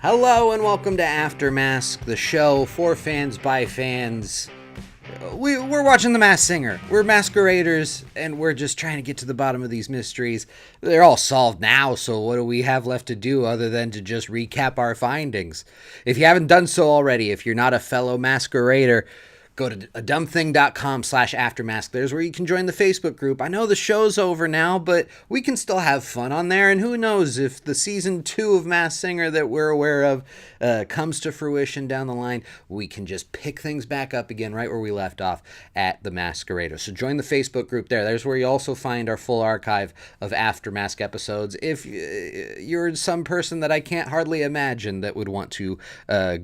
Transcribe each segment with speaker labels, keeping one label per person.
Speaker 1: Hello and welcome to After Mask, the show for fans by fans. We're watching The Masked Singer. We're masqueraders, and we're just trying to get to the bottom of these mysteries. They're all solved now, so what do we have left to do other than to just recap our findings? If you haven't done so already, if you're not a fellow masquerader, go to adumbthing.com/aftermask. There's where you can join the Facebook group. I know the show's over now, but we can still have fun on there. And who knows if the season 2 of Masked Singer that we're aware of comes to fruition down the line, we can just pick things back up again right where we left off at the Masquerader. So join the Facebook group there. There's where you also find our full archive of After Mask episodes. If you're some person that I can't hardly imagine that would want to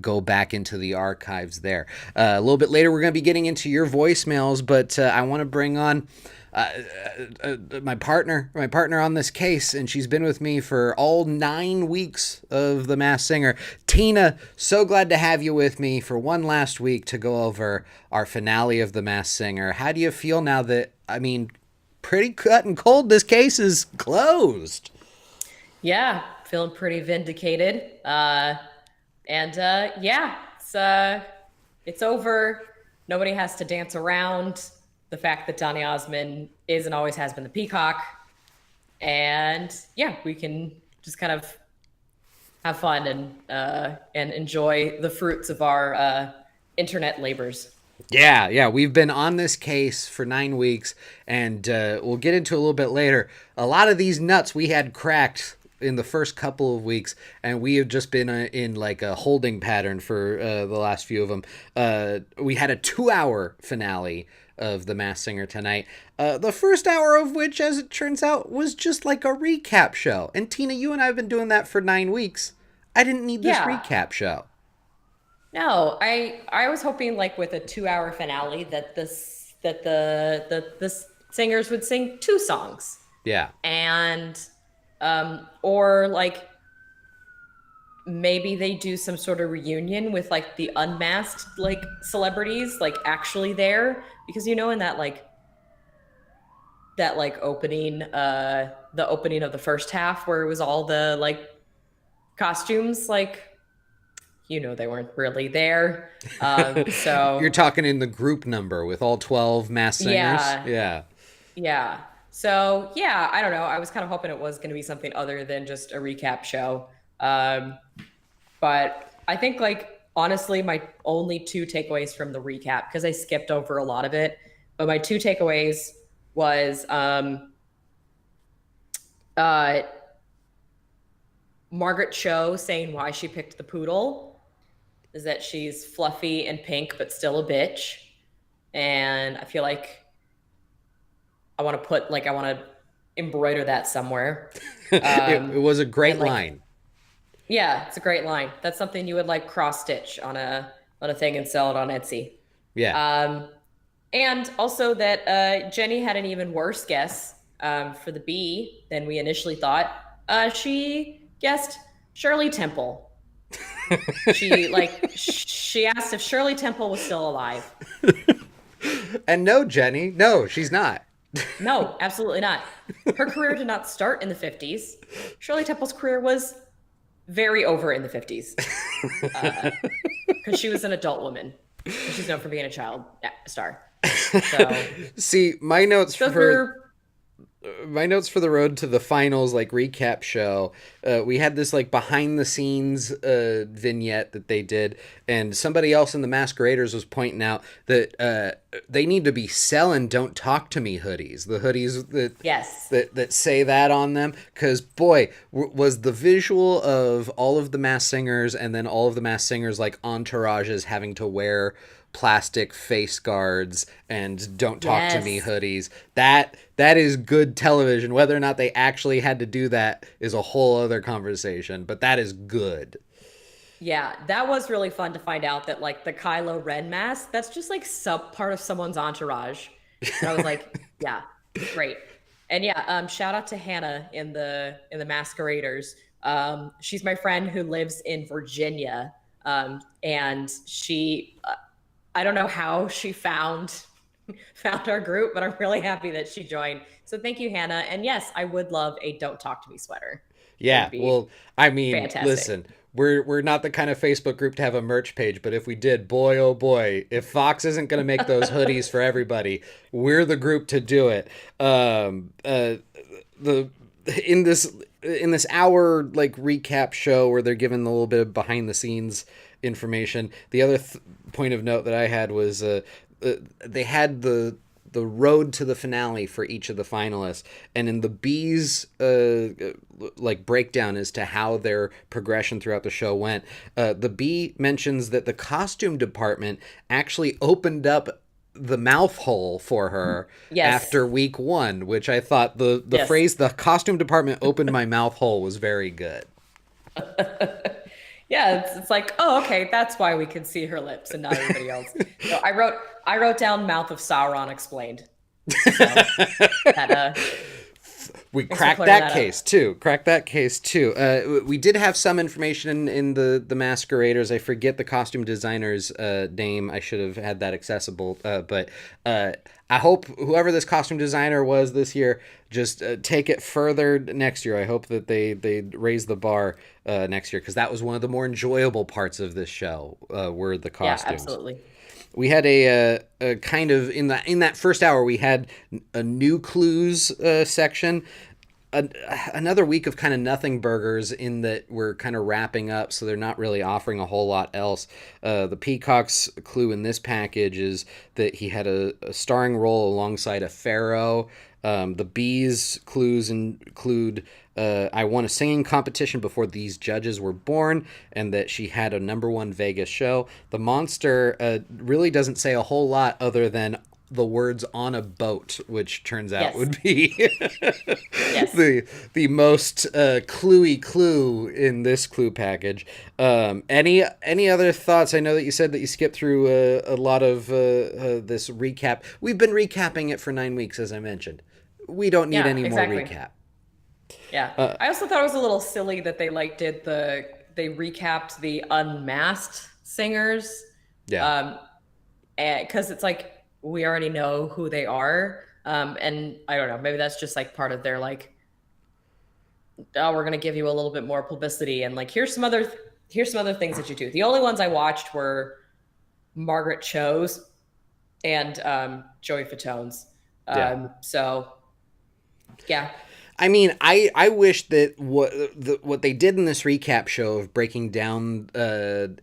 Speaker 1: go back into the archives there. A little bit later, we're going to be getting into your voicemails, but I want to bring on my partner on this case, and she's been with me for all 9 weeks of The Masked Singer. Tina, so glad to have you with me for one last week to go over our finale of The Masked Singer. How do you feel now that, pretty cut and cold, this case is closed?
Speaker 2: Yeah, feeling pretty vindicated. It's over. Nobody has to dance around the fact that Donny Osmond is and always has been the peacock. And yeah, we can just kind of have fun and enjoy the fruits of our internet labors.
Speaker 1: Yeah, we've been on this case for 9 weeks, and we'll get into a little bit later. A lot of these nuts we had cracked in the first couple of weeks, and we have just been in like a holding pattern for the last few of them. We had a 2-hour finale of The Masked Singer tonight. The first hour of which, as it turns out, was just like a recap show. And Tina, you and I have been doing that for 9 weeks. I didn't need this recap show.
Speaker 2: No, I was hoping like with a 2-hour finale that the singers would sing 2 songs.
Speaker 1: Yeah.
Speaker 2: And or like maybe they do some sort of reunion with like the unmasked like celebrities like actually there, because in that opening the opening of the first half where it was all the like costumes, like they weren't really there. So
Speaker 1: you're talking in the group number with all 12 masked singers.
Speaker 2: Yeah. So, yeah, I don't know. I was kind of hoping it was going to be something other than just a recap show. But I think, honestly, my only 2 takeaways from the recap, because I skipped over a lot of it, but my 2 takeaways was Margaret Cho saying why she picked the poodle is that she's fluffy and pink, but still a bitch. And I feel like I want to embroider that somewhere.
Speaker 1: It was a great line.
Speaker 2: Yeah, it's a great line. That's something you would cross stitch on a thing and sell it on Etsy.
Speaker 1: Yeah.
Speaker 2: And also that Jenny had an even worse guess for the B than we initially thought. She guessed Shirley Temple. She asked if Shirley Temple was still alive.
Speaker 1: And no, Jenny, no, she's not.
Speaker 2: No, absolutely not. Her career did not start in the 50s. Shirley Temple's career was very over in the 50s. Because she was an adult woman. And she's known for being a child star. So,
Speaker 1: see, my notes for the road to the finals recap show, we had this behind the scenes vignette that they did, and somebody else in the Masqueraders was pointing out that they need to be selling "Don't Talk to Me" hoodies, the hoodies that say that on them, because boy, was the visual of all of the Masked Singers and then all of the Masked Singers entourages having to wear plastic face guards and "Don't Talk to Me" hoodies. That is good television. Whether or not they actually had to do that is a whole other conversation, but that is good.
Speaker 2: Yeah, that was really fun to find out that the Kylo Ren mask, that's just part of someone's entourage. And I was like, yeah, great. And yeah, shout out to Hannah in the Masqueraders. She's my friend who lives in Virginia. And she I don't know how she found our group, but I'm really happy that she joined. So thank you, Hannah. And yes, I would love a "Don't Talk to Me" sweater.
Speaker 1: Yeah, well, fantastic. Listen, we're not the kind of Facebook group to have a merch page, but if we did, boy oh boy, if Fox isn't going to make those hoodies for everybody, we're the group to do it. The in this hour like recap show where they're giving a little bit of behind the scenes information. The other point of note that I had was they had the road to the finale for each of the finalists, and in the bees like breakdown as to how their progression throughout the show went, the bee mentions that the costume department actually opened up the mouth hole for her
Speaker 2: Yes.
Speaker 1: after week one, which I thought the
Speaker 2: Yes.
Speaker 1: phrase "the costume department opened my mouth hole" was very good.
Speaker 2: Yeah, it's like, oh, okay, that's why we could see her lips and not everybody else. So I wrote down mouth of Sauron explained. So that
Speaker 1: We
Speaker 2: thanks for
Speaker 1: cracked
Speaker 2: clearing
Speaker 1: that
Speaker 2: that up.
Speaker 1: case too. Cracked that case too. We did have some information in the masqueraders. I forget the costume designer's name. I should have had that accessible. But I hope whoever this costume designer was this year just take it further next year. I hope that they raise the bar next year, because that was one of the more enjoyable parts of this show, were the
Speaker 2: Yeah,
Speaker 1: costumes.
Speaker 2: absolutely.
Speaker 1: We had a kind of in that first hour we had a new clues section. Another week of kind of nothing burgers, in that we're kind of wrapping up, so they're not really offering a whole lot else. The Peacock's clue in this package is that he had a starring role alongside a pharaoh. The Bees clues include I won a singing competition before these judges were born, and that she had a #1 Vegas show. The Monster really doesn't say a whole lot other than the words "on a boat," which turns out
Speaker 2: Yes.
Speaker 1: would be
Speaker 2: Yes.
Speaker 1: the most cluey clue in this clue package. Any other thoughts? I know that you said that you skipped through a lot of this recap. We've been recapping it for 9 weeks, as I mentioned. We don't need
Speaker 2: Yeah,
Speaker 1: any more
Speaker 2: exactly.
Speaker 1: recap.
Speaker 2: Yeah. I also thought it was a little silly that they recapped the unmasked singers.
Speaker 1: Yeah.
Speaker 2: Um, because it's like we already know who they are. And I don't know, maybe that's just like part of their like, oh, we're gonna give you a little bit more publicity, and like here's some other things that you do. The only ones I watched were Margaret Cho's and Joey Fatone's.
Speaker 1: Yeah.
Speaker 2: So yeah.
Speaker 1: I mean, I wish that what they did in this recap show of breaking down,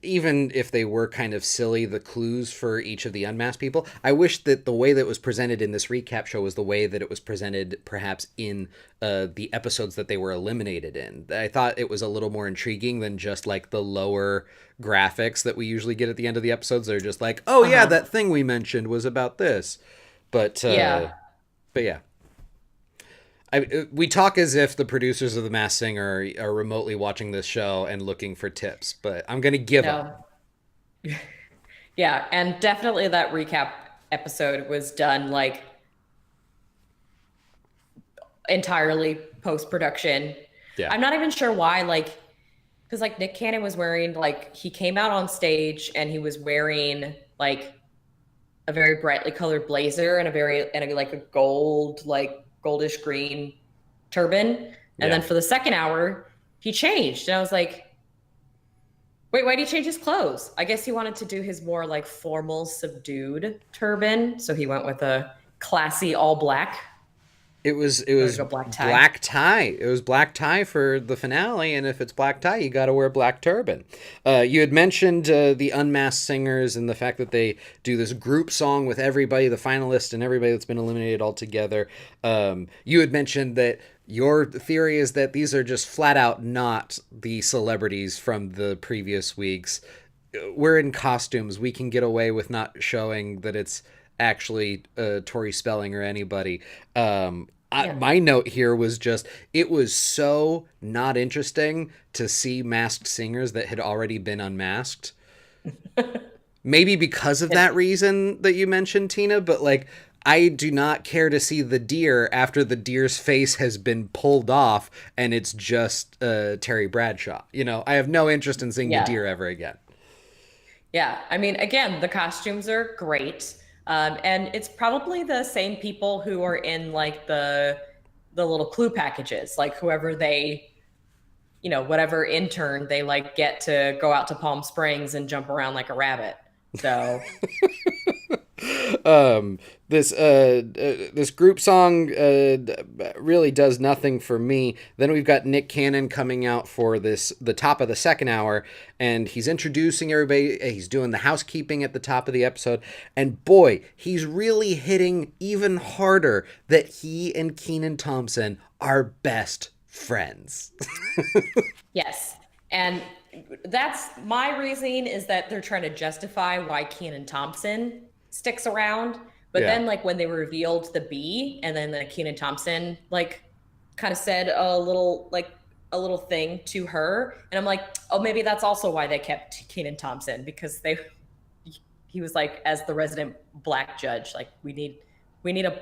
Speaker 1: even if they were kind of silly, the clues for each of the unmasked people. I wish that the way that it was presented in this recap show was the way that it was presented, perhaps in the episodes that they were eliminated in. I thought it was a little more intriguing than just like the lower graphics that we usually get at the end of the episodes. They're just like, oh yeah,
Speaker 2: Uh-huh.
Speaker 1: that thing we mentioned was about this, but
Speaker 2: Yeah.
Speaker 1: yeah. We talk as if the producers of The Masked Singer are remotely watching this show and looking for tips, but I'm going to give them.
Speaker 2: No. Yeah, and definitely that recap episode was done like entirely post production.
Speaker 1: Yeah.
Speaker 2: I'm not even sure why, like, because like Nick Cannon was wearing, like, he came out on stage and he was wearing like a very brightly colored blazer and like a gold, like goldish green turban. And
Speaker 1: Yeah.
Speaker 2: then for the second hour, he changed. And I was like, wait, why did he change his clothes? I guess he wanted to do his more like formal, subdued turban. So he went with a classy all black,
Speaker 1: It was
Speaker 2: like a black tie.
Speaker 1: black tie. It was black tie for the finale, and if it's black tie, you got to wear black turban. You had mentioned the unmasked singers and the fact that they do this group song with everybody, the finalists and everybody that's been eliminated all together. You had mentioned that your theory is that these are just flat out not the celebrities from the previous weeks. We're in costumes. We can get away with not showing that it's actually Tori Spelling or anybody.
Speaker 2: Yeah.
Speaker 1: My note here was just it was so not interesting to see masked singers that had already been unmasked. Maybe because of that
Speaker 2: And
Speaker 1: reason that you mentioned, Tina, but like I do not care to see the deer after the deer's face has been pulled off and it's just Terry Bradshaw. I have no interest in seeing the
Speaker 2: yeah.
Speaker 1: deer ever again.
Speaker 2: Yeah. I mean, again, the costumes are great. And it's probably the same people who are in like the little clue packages, like whoever they whatever intern they like get to go out to Palm Springs and jump around like a rabbit. So
Speaker 1: um this group song really does nothing for me. Then we've got Nick Cannon coming out for the top of the second hour, and he's introducing everybody. He's doing the housekeeping at the top of the episode, and boy, he's really hitting even harder that he and Kenan Thompson are best friends.
Speaker 2: yes, and that's my reasoning is that they're trying to justify why Kenan Thompson sticks around. But
Speaker 1: Yeah.
Speaker 2: then, like when they revealed the B, and then the Kenan Thompson like kind of said a little thing to her, and I'm like, oh, maybe that's also why they kept Kenan Thompson, because he was like, as the resident black judge, like we need a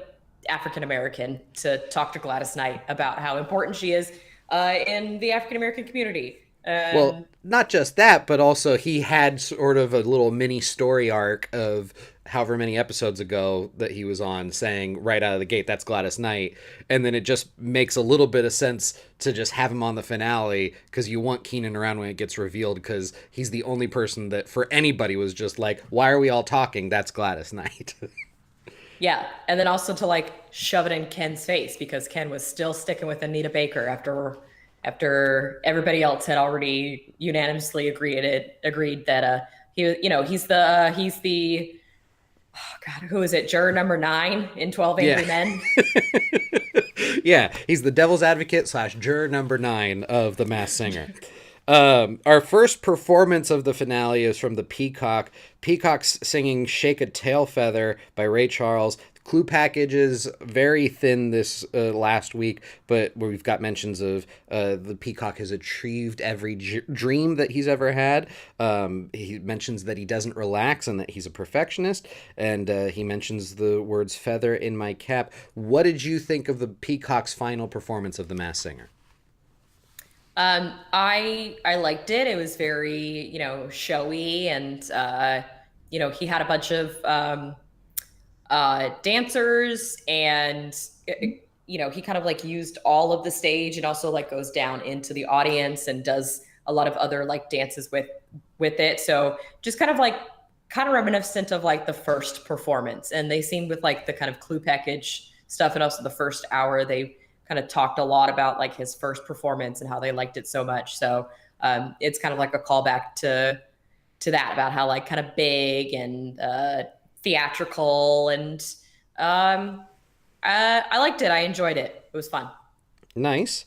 Speaker 2: African American to talk to Gladys Knight about how important she is in the African American community.
Speaker 1: Well, not just that, but also he had sort of a little mini story arc of however many episodes ago that he was on saying right out of the gate, that's Gladys Knight. And then it just makes a little bit of sense to just have him on the finale, because you want Keenan around when it gets revealed, because he's the only person that for anybody was just like, why are we all talking? That's Gladys Knight.
Speaker 2: Yeah, and then also to like shove it in Ken's face, because Ken was still sticking with Anita Baker after everybody else had already unanimously agreed that he's the oh God, who is it? Juror number 9 in 12 Angry
Speaker 1: Yeah.
Speaker 2: Men.
Speaker 1: Yeah, he's the devil's advocate / juror number 9 of The Masked Singer. Our first performance of the finale is from the Peacock. Peacock's singing Shake a Tail Feather by Ray Charles. The clue package is very thin this last week, but we've got mentions of the Peacock has achieved every dream that he's ever had. He mentions that he doesn't relax and that he's a perfectionist, and he mentions the words feather in my cap. What did you think of the Peacock's final performance of The Masked Singer?
Speaker 2: I liked it. It was very, showy, and he had a bunch of dancers, and he kind of like used all of the stage, and also like goes down into the audience and does a lot of other like dances with it. So just kind of reminiscent of like the first performance, and they seemed with like the kind of clue package stuff, and also the first hour they kind of talked a lot about like his first performance and how they liked it so much. So it's kind of like a callback to that, about how like kind of big and theatrical, and I liked it. I enjoyed it. It was fun.
Speaker 1: Nice.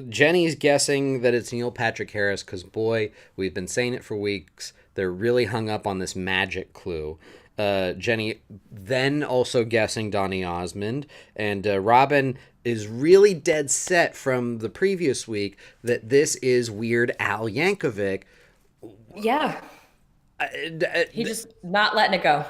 Speaker 1: Jenny's guessing that it's Neil Patrick Harris because, boy, we've been saying it for weeks. They're really hung up on this magic clue. Jenny then also guessing Donny Osmond. And Robin is really dead set from the previous week that this is Weird Al Yankovic.
Speaker 2: Yeah. He just not letting it go.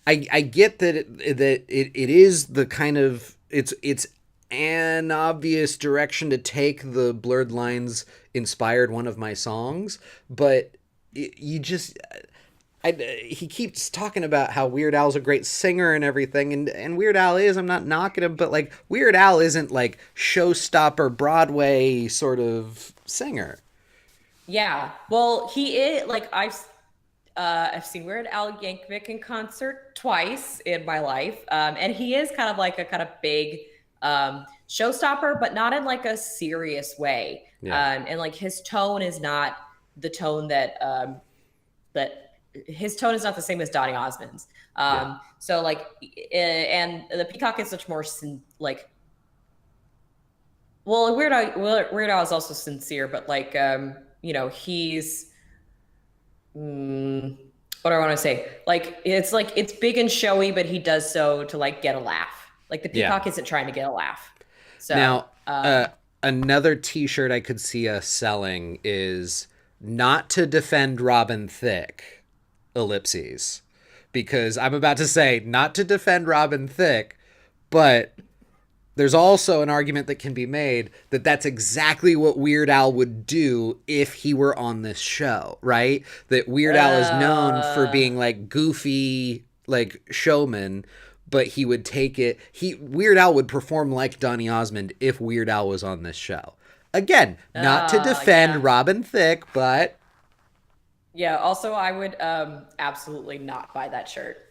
Speaker 1: I get that it is the kind of it's an obvious direction to take. The Blurred Lines inspired one of my songs, but he keeps talking about how Weird Al's a great singer and everything, and Weird Al is. I'm not knocking him, but like Weird Al isn't like showstopper Broadway sort of singer.
Speaker 2: Yeah. Well, he is like I've seen Weird Al Yankovic in concert twice in my life, and he is kind of like a kind of big showstopper, but not in like a serious way.
Speaker 1: Yeah.
Speaker 2: And like his tone is not the tone that his tone is not the same as Donny Osmond's.
Speaker 1: Yeah.
Speaker 2: So like, and the Peacock is much more like. Well, Weird Al is also sincere, but like, he's. What do I want to say? Like it's big and showy, but he does so to like get a laugh. Like the Peacock isn't trying to get a laugh. So
Speaker 1: now, another T-shirt I could see us selling is "Not to defend Robin Thicke," ellipses, because I'm about to say not to defend Robin Thicke, but there's also an argument that can be made that that's exactly what Weird Al would do if he were on this show, right? That Weird Al is known for being like goofy, like showman, but he would take it. Weird Al would perform like Donny Osmond if Weird Al was on this show. Again, not to defend
Speaker 2: Yeah.
Speaker 1: Robin Thicke, but
Speaker 2: Yeah. Also, I would absolutely not buy that shirt.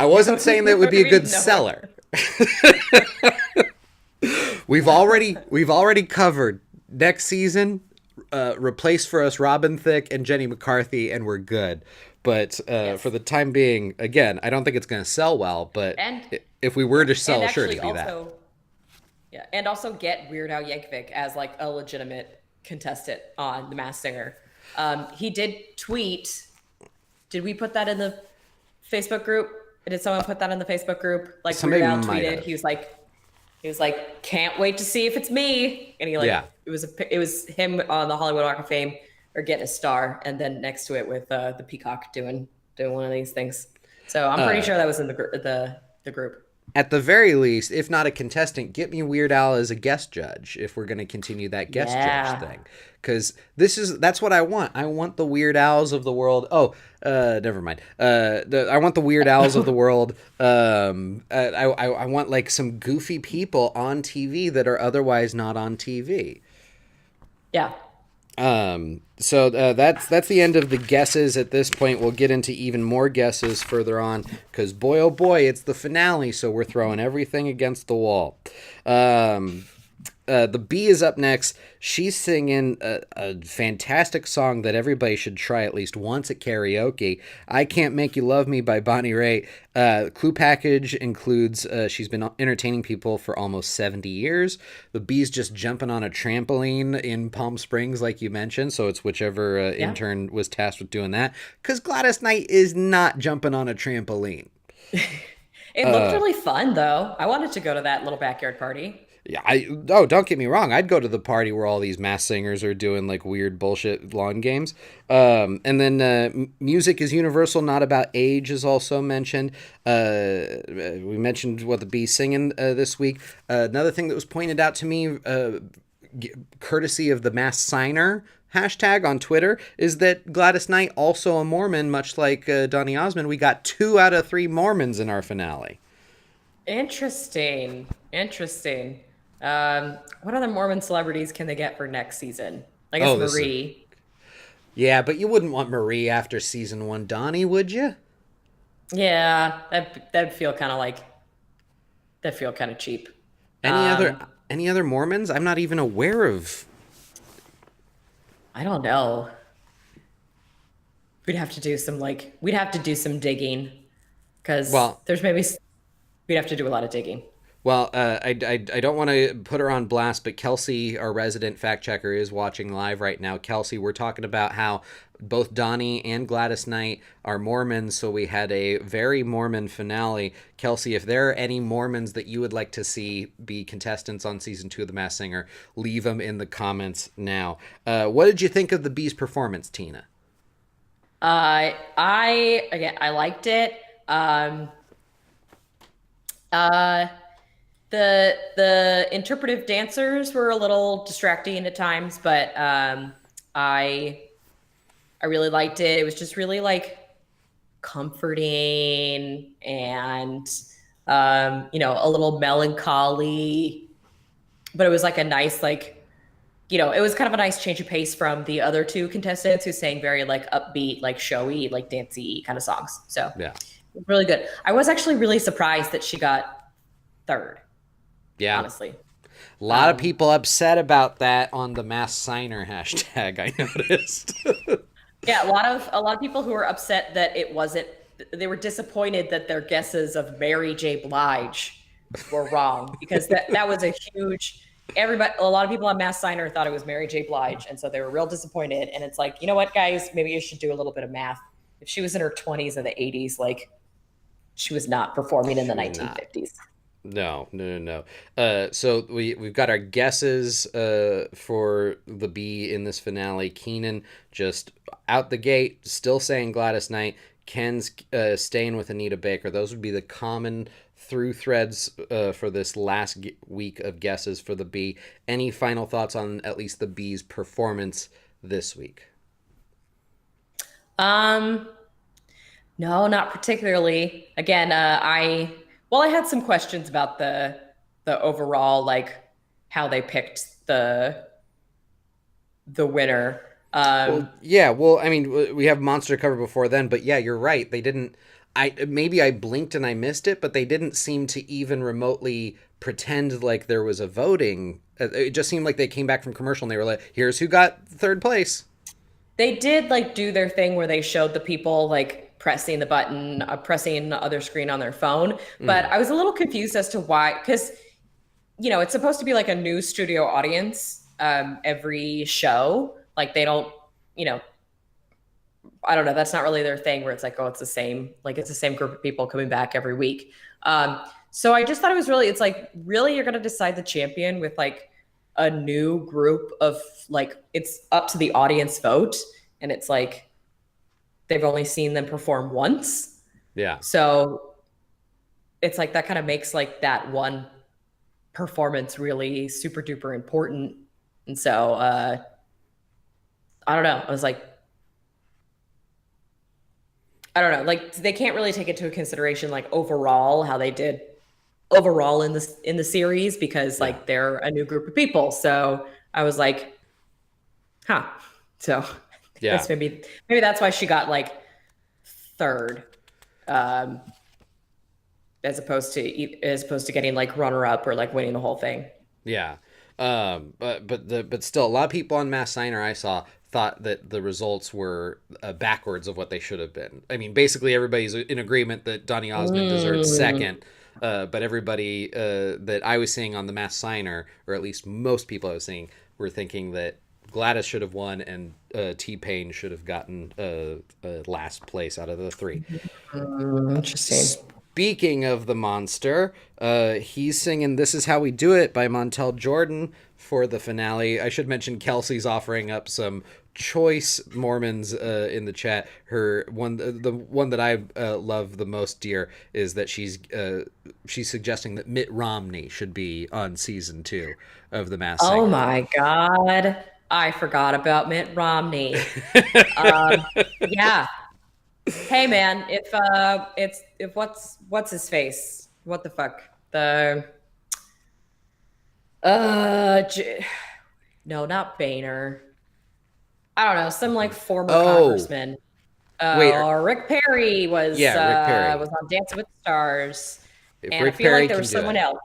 Speaker 1: I
Speaker 2: You
Speaker 1: wasn't
Speaker 2: know,
Speaker 1: saying
Speaker 2: you
Speaker 1: that
Speaker 2: know
Speaker 1: would
Speaker 2: what
Speaker 1: be
Speaker 2: I
Speaker 1: a good
Speaker 2: mean? No.
Speaker 1: seller. We've already covered next season. Replace for us Robin Thicke and Jenny McCarthy, and we're good. But for
Speaker 2: Yes.
Speaker 1: the time being, again, I don't think it's going to sell well. But
Speaker 2: And
Speaker 1: if we were
Speaker 2: yeah,
Speaker 1: to
Speaker 2: and
Speaker 1: sell a shirt,
Speaker 2: actually
Speaker 1: it'd be that.
Speaker 2: also yeah, and also get Weird Al Yankovic as like a legitimate contestant on The Masked Singer. He did tweet. Did we put that in the Facebook group? Did someone put that in the Facebook group? Like Weird
Speaker 1: Somebody
Speaker 2: Al
Speaker 1: might
Speaker 2: tweeted.
Speaker 1: have.
Speaker 2: He was like, can't wait to see if it's me. And he
Speaker 1: Yeah.
Speaker 2: like, it was him on the Hollywood Walk of Fame or getting a star, and then next to it with the peacock doing one of these things. So I'm pretty sure that was in the group.
Speaker 1: At the very least, if not a contestant, get me Weird Al as a guest judge if we're going to continue that guest judge
Speaker 2: Yeah.
Speaker 1: thing. Because that's what I want. I want the Weird Owls of the world. Oh, never mind. I want the Weird Owls of the world. I want like some goofy people on TV that are otherwise not on TV.
Speaker 2: Yeah.
Speaker 1: So that's the end of the guesses at this point. We'll get into even more guesses further on because boy oh boy, it's the finale. So we're throwing everything against the wall. The Bee is up next. She's singing a fantastic song that everybody should try at least once at karaoke. I Can't Make You Love Me by Bonnie Raitt. Clue package includes she's been entertaining people for almost 70 years. The Bee's just jumping on a trampoline in Palm Springs, like you mentioned. So it's whichever
Speaker 2: Yeah.
Speaker 1: intern was tasked with doing that. Because Gladys Knight is not jumping on a trampoline.
Speaker 2: It looked really fun though. I wanted to go to that little backyard party.
Speaker 1: Yeah, oh, don't get me wrong. I'd go to the party where all these mass singers are doing like weird bullshit lawn games. And then music is universal, not about age, is also mentioned. We mentioned what the Bee's singing this week. Another thing that was pointed out to me, courtesy of the Mass Signer hashtag on Twitter, is that Gladys Knight, also a Mormon, much like Donny Osmond. We got 2 out of 3 Mormons in our finale.
Speaker 2: Interesting. Interesting. What other Mormon celebrities can they get for next season? I guess
Speaker 1: Oh, this is
Speaker 2: Marie.
Speaker 1: Yeah, but you wouldn't want Marie after season 1, Donnie, would you?
Speaker 2: Yeah, that'd feel kind of like that feel kind of cheap.
Speaker 1: Any other
Speaker 2: Um,
Speaker 1: any other Mormons? I'm not even aware of.
Speaker 2: I don't know. We'd have to do some digging because
Speaker 1: Well,
Speaker 2: we'd have to do a lot of digging.
Speaker 1: I don't want to put her on blast, but Kelsey, our resident fact checker, is watching live right now. Kelsey, we're talking about how both Donnie and Gladys Knight are Mormons, so we had a very Mormon finale. Kelsey, if there are any Mormons that you would like to see be contestants on season 2 of The Masked Singer, leave them in the comments now. What did you think of the Bee's performance, Tina?
Speaker 2: I liked it. Uh, the interpretive dancers were a little distracting at times, but I really liked it. It was just really like comforting and a little melancholy, but it was like a nice it was kind of a nice change of pace from the other two contestants who sang very like upbeat, like showy, like dancey kind of songs. So
Speaker 1: Yeah.
Speaker 2: really good. I was actually really surprised that she got third,
Speaker 1: Yeah.
Speaker 2: honestly.
Speaker 1: A lot of
Speaker 2: Um,
Speaker 1: people upset about that on the Mass Signer hashtag, I noticed.
Speaker 2: yeah, a lot of people who were upset that it wasn't. They were disappointed that their guesses of Mary J. Blige were wrong because that was a huge. Everybody, a lot of people on Mass Signer thought it was Mary J. Blige, and so they were real disappointed. And it's like, you know what, guys, maybe you should do a little bit of math. If she was in her 20s in the 80s, like she was not performing in the
Speaker 1: She was not.
Speaker 2: 1950s.
Speaker 1: No, no, no, no. So we've got our guesses for the Bee in this finale. Keenan just out the gate, still saying Gladys Knight. Ken's staying with Anita Baker. Those would be the common through threads for this last week of guesses for the Bee. Any final thoughts on at least the Bee's performance this week?
Speaker 2: Um, no, not particularly. Again, I had some questions about the overall like how they picked the winner.
Speaker 1: Well, yeah. Well, I mean, we have Monster covered before then, but yeah, you're right. They didn't. Maybe I blinked and I missed it, but they didn't seem to even remotely pretend like there was a voting. It just seemed like they came back from commercial and they were like, "Here's who got third place."
Speaker 2: They did like do their thing where they showed the people like pressing the button, pressing the other screen on their phone. But
Speaker 1: Mm,
Speaker 2: I was a little confused as to why, because it's supposed to be like a new studio audience every show. Like they don't, you know, I don't know. That's not really their thing where it's like, oh, it's the same, like it's the same group of people coming back every week. So I just thought it was really, it's like, really, you're going to decide the champion with like a new group of like, it's up to the audience vote. And it's like, they've only seen them perform once.
Speaker 1: yeah.
Speaker 2: So it's like, that kind of makes like that one performance really super duper important. And so, I don't know. I was like, I don't know. Like they can't really take into consideration like overall how they did overall in the series because
Speaker 1: Yeah.
Speaker 2: like they're a new group of people. So I was like, huh. So
Speaker 1: Yeah.
Speaker 2: that's maybe that's why she got like third, um, as opposed to getting like runner up or like winning the whole thing.
Speaker 1: Yeah. But still, a lot of people on Mass Signer I saw thought that the results were backwards of what they should have been. I mean, basically everybody's in agreement that Donny Osmond deserved
Speaker 2: Mm.
Speaker 1: second, but everybody that I was seeing on the Mass Signer, or at least most people I was seeing, were thinking that Gladys should have won and T Pain should have gotten last place out of the three.
Speaker 2: Interesting.
Speaker 1: Speaking of the monster, he's singing "This Is How We Do It" by Montel Jordan for the finale. I should mention Kelsey's offering up some choice Mormons in the chat. Her one, the one that I love the most, dear, is that she's suggesting that Mitt Romney should be on season 2 of The Masked
Speaker 2: Oh
Speaker 1: Singer.
Speaker 2: my God. I forgot about Mitt Romney. Um, yeah. Hey man, if what's his face? What the fuck? The J- no, not Boehner. I don't know, some like former
Speaker 1: Oh,
Speaker 2: congressman.
Speaker 1: wait,
Speaker 2: Rick Perry
Speaker 1: yeah, Rick
Speaker 2: was
Speaker 1: Perry.
Speaker 2: on Dancing with the Stars,
Speaker 1: If
Speaker 2: and I
Speaker 1: Rick
Speaker 2: feel like
Speaker 1: Perry
Speaker 2: there
Speaker 1: can
Speaker 2: was
Speaker 1: do
Speaker 2: someone
Speaker 1: it,
Speaker 2: else.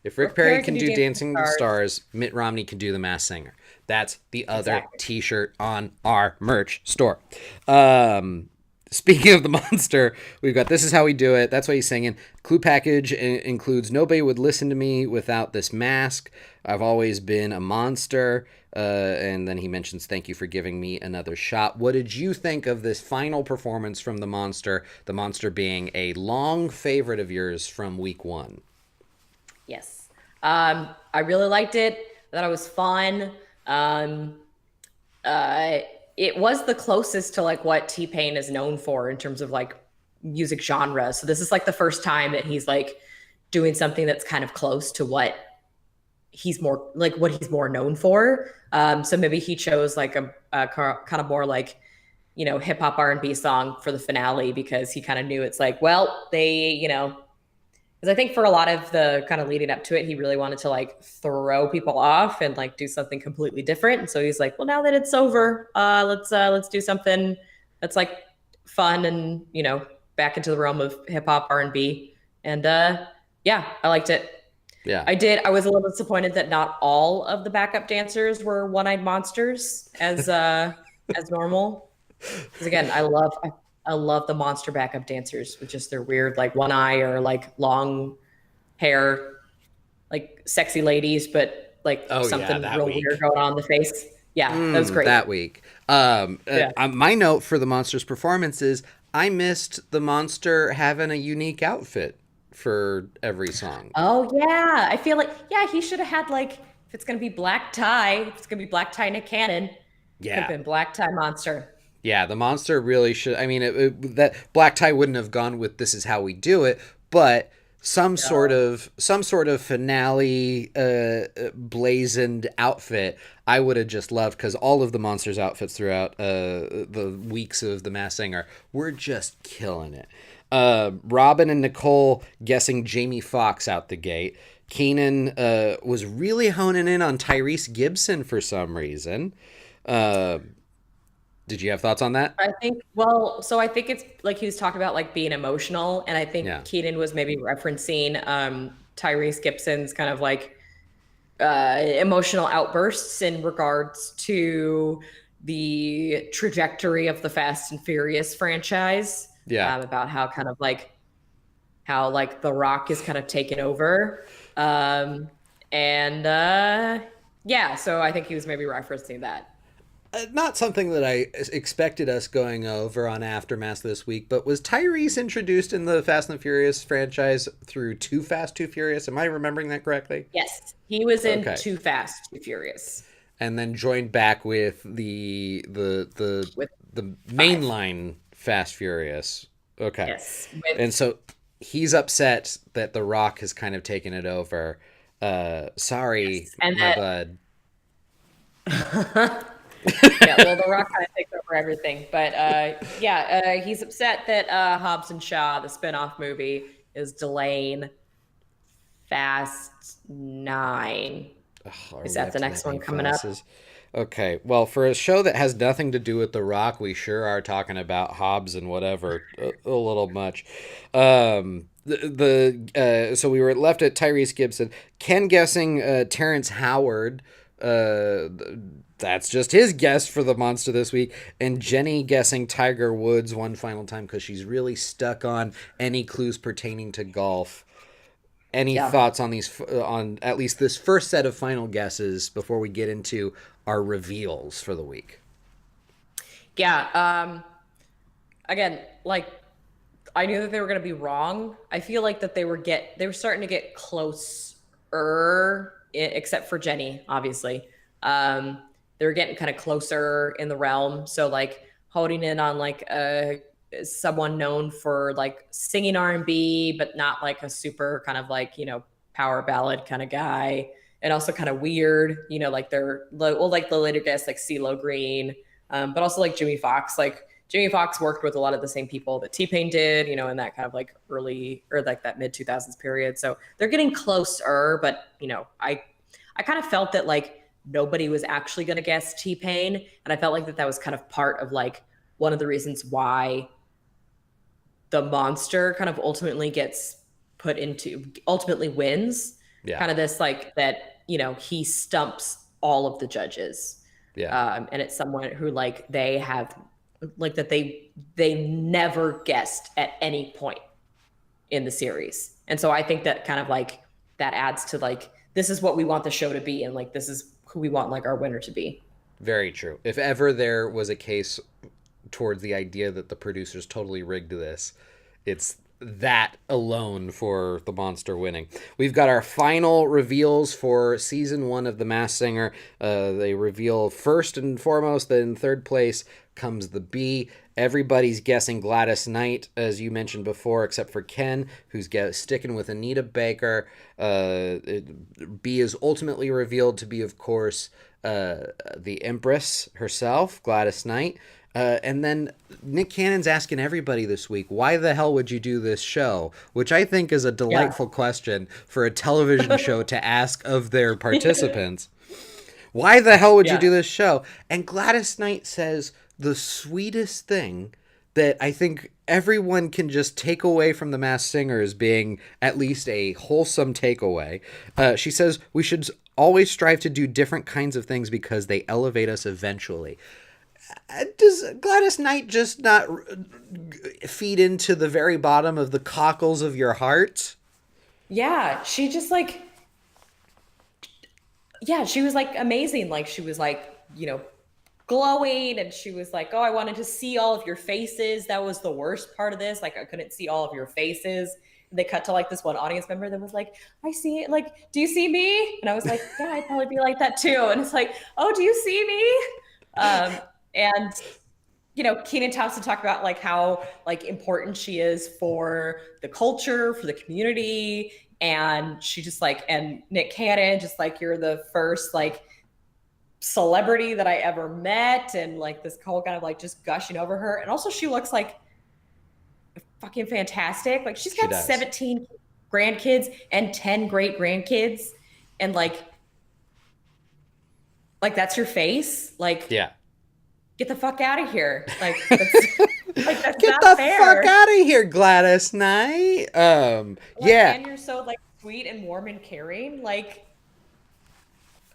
Speaker 1: If Rick
Speaker 2: Rick
Speaker 1: Perry
Speaker 2: Perry
Speaker 1: can
Speaker 2: can do
Speaker 1: do
Speaker 2: Dancing with
Speaker 1: Dancing
Speaker 2: the
Speaker 1: with the
Speaker 2: Stars.
Speaker 1: Stars, Mitt Romney can do The Masked Singer. That's the other
Speaker 2: Exactly.
Speaker 1: T-shirt on our merch store. Um, Speaking of the monster, we've got "This Is How We Do It." That's why he's singing. Clue package includes "Nobody would listen to me without this mask. I've always been a monster." And then he mentions, "Thank you for giving me another shot." What did you think of this final performance from the monster? The monster being a long favorite of yours from week 1.
Speaker 2: Yes. I really liked it. I thought it was fun. Um, uh, it was the closest to like what T Pain is known for in terms of like music genre. So this is like the first time that he's like doing something that's kind of close to what he's more known for. So maybe he chose like a kind of more like hip hop R&B song for the finale because he kind of knew it's like, well, they because I think for a lot of the kind of leading up to it, he really wanted to like throw people off and like do something completely different. And so he's like, well, now that it's over, let's do something that's like fun and back into the realm of hip hop R&B. And yeah, I liked it.
Speaker 1: Yeah.
Speaker 2: I did. I was a little disappointed that not all of the backup dancers were one-eyed monsters as normal. Because again, I love the monster backup dancers with just their weird like one eye or like long hair, like sexy ladies, but like
Speaker 1: Oh yeah,
Speaker 2: something
Speaker 1: that
Speaker 2: real weird
Speaker 1: week.
Speaker 2: going on in the face. Yeah, that was great.
Speaker 1: That week.
Speaker 2: Yeah.
Speaker 1: My note for the monster's performance is I missed the monster having a unique outfit for every song.
Speaker 2: Oh yeah. I feel like yeah, he should have had like if it's gonna be black tie, if it's gonna be black tie Nick Cannon, could have
Speaker 1: Yeah.
Speaker 2: been black tie monster.
Speaker 1: Yeah, the monster really should. I mean, that black tie wouldn't have gone with "This Is How We Do It," but
Speaker 2: No.
Speaker 1: some sort of finale blazoned outfit I would have just loved because all of the monsters' outfits throughout the weeks of the Masked Singer were just killing it. Robin and Nicole guessing Jamie Foxx out the gate. Keenan was really honing in on Tyrese Gibson for some reason. Uh, did you have thoughts on that?
Speaker 2: I think, well, so I think it's like he was talking about like being emotional, and I think
Speaker 1: Yeah.
Speaker 2: Keenan was maybe referencing Tyrese Gibson's kind of like emotional outbursts in regards to the trajectory of the Fast and Furious franchise,
Speaker 1: Yeah.
Speaker 2: about how kind of like how like The Rock is kind of taken over. And yeah, so I think he was maybe referencing that.
Speaker 1: Not something that I expected us going over on Aftermath this week, but was Tyrese introduced in the Fast and Furious franchise through Too Fast, Too Furious? Am I remembering that correctly?
Speaker 2: Yes, he was in
Speaker 1: Okay.
Speaker 2: Too Fast, Too Furious
Speaker 1: And then joined back with
Speaker 2: with
Speaker 1: the
Speaker 2: five.
Speaker 1: mainline Fast Furious. Okay.
Speaker 2: Yes, with
Speaker 1: And so he's upset that The Rock has kind of taken it over. Sorry,
Speaker 2: yes, and
Speaker 1: my
Speaker 2: that
Speaker 1: bud.
Speaker 2: yeah. Well, The Rock kind of takes over everything, but yeah, he's upset that Hobbs and Shaw, the spinoff movie, is delaying Fast Nine.
Speaker 1: Ugh, are
Speaker 2: Is
Speaker 1: we
Speaker 2: that
Speaker 1: up
Speaker 2: the
Speaker 1: to that
Speaker 2: next one
Speaker 1: many
Speaker 2: coming up?
Speaker 1: fasts? Okay, well, for a show that has nothing to do with The Rock, we sure are talking about Hobbs and whatever a little much. So we were left at Tyrese Gibson. Ken guessing Terrence Howard. Uh, that's just his guess for the monster this week. And Jenny guessing Tiger Woods one final time because she's really stuck on any clues pertaining to golf. Any
Speaker 2: Yeah,
Speaker 1: thoughts on these on at least this first set of final guesses before we get into our reveals for the week?
Speaker 2: yeah. Again, like I knew that they were going to be wrong. I feel like that they were starting to get closer, except for Jenny, obviously. They were getting kind of closer in the realm. So like holding in on like someone known for like singing R&B, but not like a super kind of like power ballad kind of guy, and also kind of weird. Like well, like the later guests like CeeLo Green, but also like Jimmy Fox, like. Jamie Foxx worked with a lot of the same people that T-Pain did, in that kind of like early or like that mid 2000s period. So they're getting closer, but I kind of felt that like nobody was actually going to guess T-Pain, and I felt like that was kind of part of like one of the reasons why the monster kind of ultimately wins.
Speaker 1: Yeah,
Speaker 2: Kind of this like that, he stumps all of the judges,
Speaker 1: yeah,
Speaker 2: and it's someone who like they have like that they never guessed at any point in the series. And so I think that kind of like that adds to like this is what we want the show to be, and like this is who we want like our winner to be.
Speaker 1: very true. If ever there was a case towards the idea that the producers totally rigged this, it's that alone for the monster winning. We've got our final reveals for season one of The Masked Singer. They reveal first and foremost that in third place comes the bee. Everybody's guessing Gladys Knight, as you mentioned before, except for Ken, who's sticking with Anita Baker. B is ultimately revealed to be, of course, the Empress herself, Gladys Knight. And then Nick Cannon's asking everybody this week, why the hell would you do this show? Which I think is a
Speaker 2: Yeah.
Speaker 1: delightful question for a television show to ask of their participants. Why the hell would you
Speaker 2: Yeah.
Speaker 1: do this show? And Gladys Knight says the sweetest thing that I think everyone can just take away from The Masked Singer as being at least a wholesome takeaway. She says we should always strive to do different kinds of things because they elevate us eventually. Does Gladys Knight just not feed into the very bottom of the cockles of your heart?
Speaker 2: Yeah, she just like yeah, she was like amazing. Like she was like, glowing, and she was like, "Oh, I wanted to see all of your faces. That was the worst part of this. Like I couldn't see all of your faces." And they cut to like this one audience member that was like, "I see it. Like, do you see me?" And I was like, "Yeah, I'd probably be like that too." And it's like, "Oh, do you see me?" And Keenan Thompson talked about like how like important she is for the culture, for the community, and she just like and Nick Cannon just like you're the first like celebrity that I ever met, and like this whole kind of like just gushing over her. And also she looks like fucking fantastic. Like she's
Speaker 1: She
Speaker 2: got
Speaker 1: does.
Speaker 2: 17 grandkids and 10 great grandkids. And like that's your face. Like,
Speaker 1: Yeah.
Speaker 2: get the fuck out of here. That's
Speaker 1: Get
Speaker 2: not
Speaker 1: the fuck
Speaker 2: fair.
Speaker 1: out of here, Gladys Knight.
Speaker 2: Like,
Speaker 1: Yeah.
Speaker 2: and you're so like sweet and warm and caring. Like,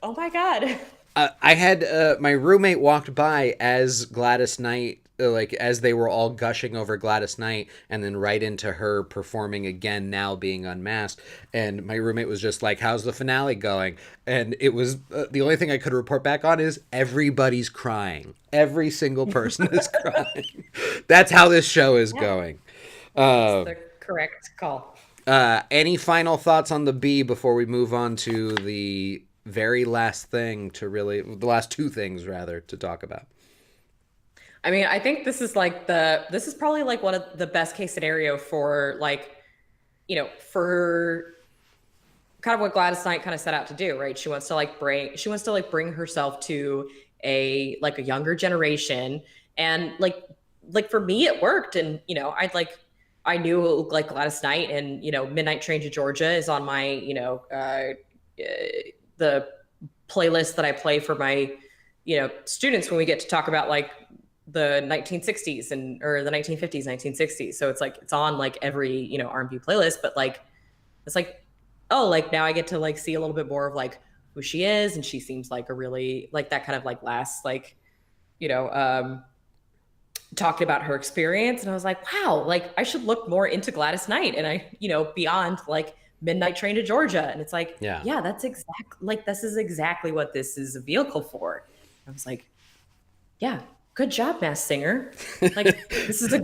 Speaker 2: oh my God.
Speaker 1: I had my roommate walked by as Gladys Knight, like as they were all gushing over Gladys Knight, and then right into her performing again, now being unmasked. And my roommate was just like, "How's the finale going?" And it was the only thing I could report back on is everybody's crying. Every single person is crying. That's how this show is
Speaker 2: Yeah,
Speaker 1: going.
Speaker 2: it's
Speaker 1: Uh,
Speaker 2: the correct call.
Speaker 1: any final thoughts on the bee before we move on to the very last thing to really, the last two things rather, to talk about?
Speaker 2: I mean, I think this is probably like one of the best case scenario for like, for kind of what Gladys Knight kind of set out to do, right? She wants to like bring herself to a younger generation. And like for me it worked. And I knew like Gladys Knight, and Midnight Train to Georgia is on my, the playlist that I play for my, students when we get to talk about like the 1960s and or the 1950s, 1960s. So it's like it's on like every, R&B playlist, but like it's like, oh, like now I get to like see a little bit more of like who she is, and she seems like a really like that kind of like last like, you know, um talking about her experience. And I was like, wow, like I should look more into Gladys Knight, and I, beyond like Midnight Train to Georgia. And it's like,
Speaker 1: Yeah.
Speaker 2: yeah, this is exactly what this is a vehicle for. I was like, yeah, good job, Mass Singer. Like this is a